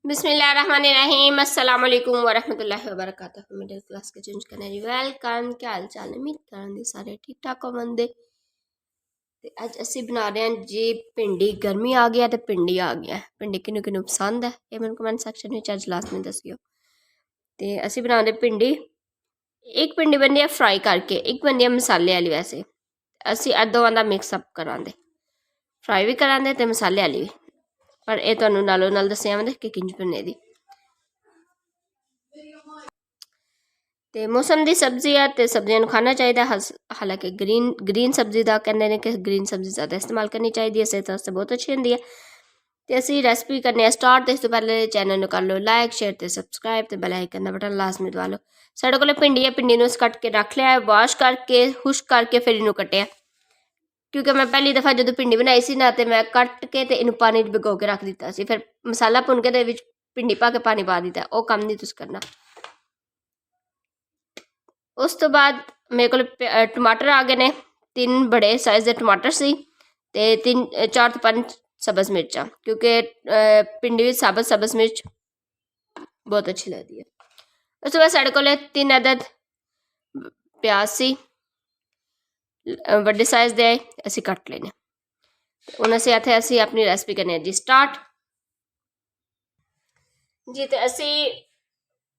बिस्मिल्लाहिर्रहमानिर्रहीम अस्सलाम वालेकुम वरहमतुल्लाहि वबरकातुहू। मिडिल क्लास के चेंज करने जी वेलकम। क्या हाल चाल है? उम्मीद करांदी सारे ठीक ठाक होवंदे। ते अज असी बना रहे हैं जी भिंडी। गर्मी आ गया तो भिंडी आ गया। भिंडी किनू किनू पसंद है ये मैंने कमेंट सैक्शन में अज लाजमी दसियो। तो असी बनाते भिंडी। एक भिंडी बनती है फ्राई करके, एक बनती है मसाले वाली। वैसे असी दोवां दा मिक्सअप करांदे, फ्राई भी करांदे ते मसाले वाली भी। पर यह तुहानू नालों नाल दस्सिया मैं कि किंज बनने दी। ते मौसम की सब्जी है तो सब्जियों खाना चाहिए। हालांकि ग्रीन सब्जी का कहते हैं कि ग्रीन सब्जी ज़्यादा इस्तेमाल करनी चाहिए, सेहत वास्ते बहुत अच्छी होंगी है। तो असी रेसिपी करने स्टार्ट। तो इस तो पहले चैनल कर लो लाइक शेयर तो सबसक्राइब, तो बेल आइकन का बटन लाजमी दबा लो। साढ़े को भिंडी है, भिंडी कट के रख लिया है, वॉश करके खुश करके फिर इनू कटिया। क्योंकि मैं पहली दफ़ा जो भिंडी बनाई सी ना, तो मैं कट के तो इनू पानी भिगो के रख दिता सी। फिर मसाला भुन के भिंडी पा के पानी पा दिता। वो काम नहीं तुस करना। उस तो बाद मेरे को टमाटर आ गए ने। 3 बड़े साइज़ के टमाटर सी ते 4 तो 5 सब्ज़ मिर्चा, क्योंकि भिंडी में सब्ज़ मिर्च बहुत अच्छी लगती है। उस तो बाद साढ़े को 3 अदद प्याज सी बड़े साइज़ दे असी कट लेने। उन असी इत्थे असी अपनी रेसिपी करने जी स्टार्ट जी। तो असी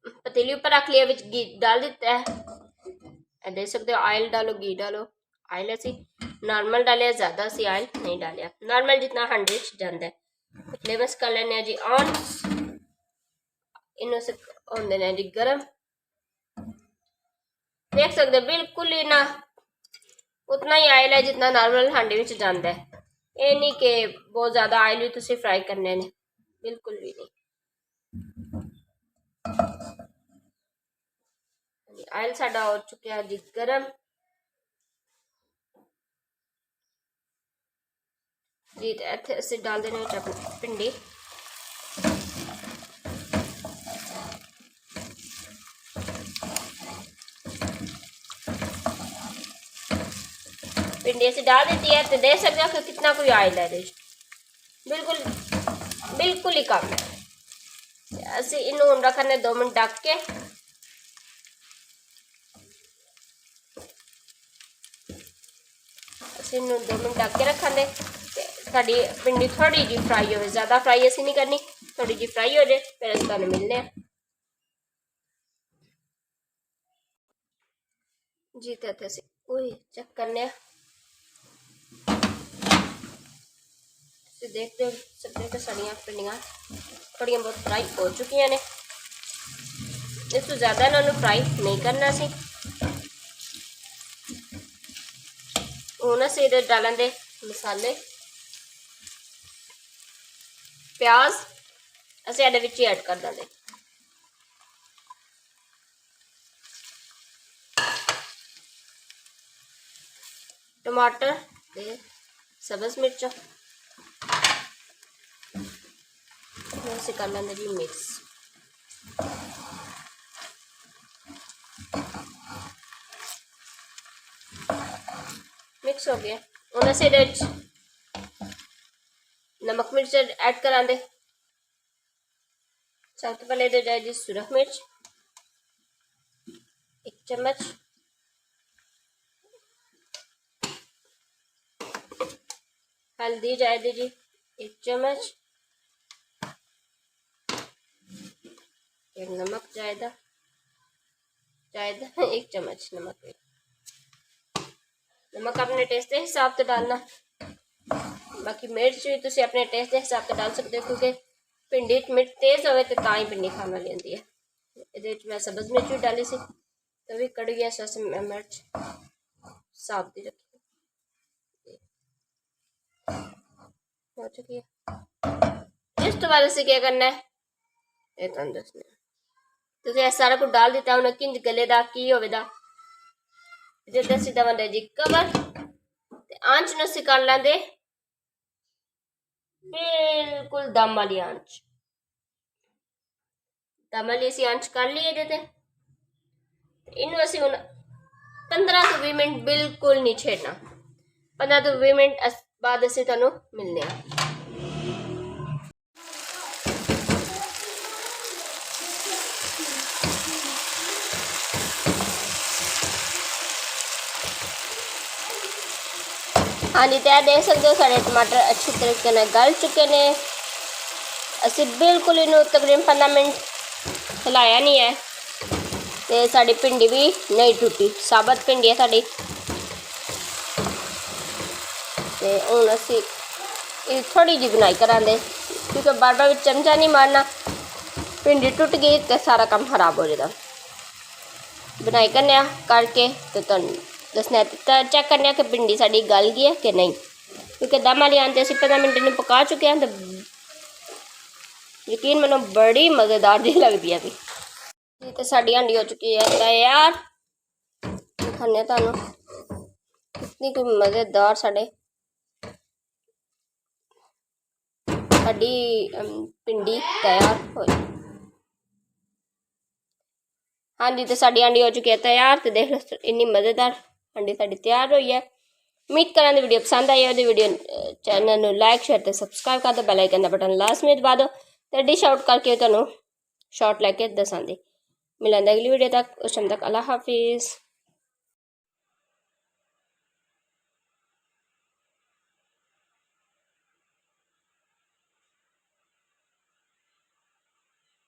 पतीली ऊपर रख लिया, विच घी डाल दिता है। देख सकते हो ऑयल डालो, घी डालो। ऑयल असी नॉर्मल डालिया, ज़्यादा असी ऑयल नहीं डालिया, नॉर्मल जितना हांडे जाता है। फ्लेवर्स कर लेने जी ऑन। इन्हों से होंदे ने जी गर्म। देख सकते हो बिल्कुल ही ना उतना ही ऑयल है जितना नॉर्मल हांडे में जाता है। ये नहीं कि बहुत ज़्यादा ऑयल भी तुसी फ्राई करने ने, बिल्कुल भी नहीं। ऑयल साडा हो चुका है जी गर्म जी। इत्थे असी डाल देने अपनी भिंडी। भिंडी असी डाल देती है। तो देख सकते हो कि कितना कोई ऑयल है, बिल्कुल बिल्कुल ही कम है। असी इनू हुण रखने 2 मिनट ढक के। असी इनू 2 मिनट ढक के रखने। साड़ी भिंडी थोड़ी जी फ्राई हो, ज़्यादा फ्राई असी नहीं करनी, थोड़ी जी फ्राई हो जाए फिर अस तुहानू मिलने हैं जी। तो असी चेक करने देखते हो सकते कि साड़ियाँ भिंडियाँ थोड़िया बहुत फ्राई हो चुकी ने। इस तो ज़्यादा इन्होंने फ्राई नहीं करना सी। हुण असीं इहदे डालन दे मसाले। प्याज असीं इहदे विच ही ऐड कर देंगे। टमाटर ते सब्ज़ मिर्चा असीं कर लेंगे जी मिक्स। मिक्स हो गया। हुण असीं इहदे विच नमक मिर्च ऐड करा दे। सब तो पहले इहदे जाए जी सुरख मिर्च 1 चम्मच, हल्दी जाए दी जी 1 चम्मच, फिर नमक जायदा 1 चम्मच। नमक अपने टेस्ट के हिसाब से डालना। बाकी मिर्च भी तुम अपने टेस्ट के हिसाब से डाल सकते हो, क्योंकि भिंडी मिर्च तेज़ हो तो ही भिंडी खाने वाली होती है। ये मैं सब्ज़ मिर्च भी डाली सी, तो भी कड़ी गया से मैं मिर्च साफ दी रखी हो चुकी है। इस तो बाद असीं क्या करना है ये तुहानू दसने। तुसीं सारा कुछ डाल दिता, उन्हें किंज गले दा की होवेगा। जे असीं देवांगे जी कवर, आंच नूं असीं कर लेंदे बिल्कुल दम वाली आंच। दम वाली असीं आंच कर ली ये। इनू असीं हुण 15 तो 20 मिनट बिल्कुल नहीं छेड़ना। 15 तो 20 मिनट बाद असीं तुहानू मिलने हैं हाँ जी, तो देख सकते हो सारे टमाटर अच्छी तरीके से गल चुके ने। असी बिल्कुल इन्हों तकरीबन 15 मिनट हिलाया नहीं है। तो साड़ी भिंडी भी नहीं टुटी, साबत भिंडी है साड़ी। तो हुण असी थोड़ी जी बुनाई करांदे, क्योंकि बार बार चमचा नहीं मारना, भिंडी टुट गई तो सारा काम खराब हो जाता। बुनाई करने करके तो तुहानूं दसना चेक करने कि भिंडी साड़ी गल गई है कि नहीं, क्योंकि दम वाली आंते असीं 15 मिनट इन्हूं पका चुके हैं। तो यकीन मनो बड़ी मज़ेदार जी लगती है अभी। ये तो साड़ी हांडी हो चुकी है तैयार। दिखाने तुहानूं कितनी कोई मज़ेदार साड़ी भिंडी तैयार हो। हाँ जी, तो साड़ी हांडी हो चुकी है तैयार। तो देख लो इन्नी मज़ेदार हांडी साड़ी तैयार हुई है। उम्मीद करा वीडियो पसंद आई है। वीडियो चैनल में लाइक शेयर तो सबसक्राइब कर दो, बेल आइकन का बटन लास्ट में दबा दो। तो डिश आउट करके तुहानूं शॉर्ट लैके दसांदी। मिलांदे अगली वीडियो तक, उस टाइम तक अल्लाह हाफिज़।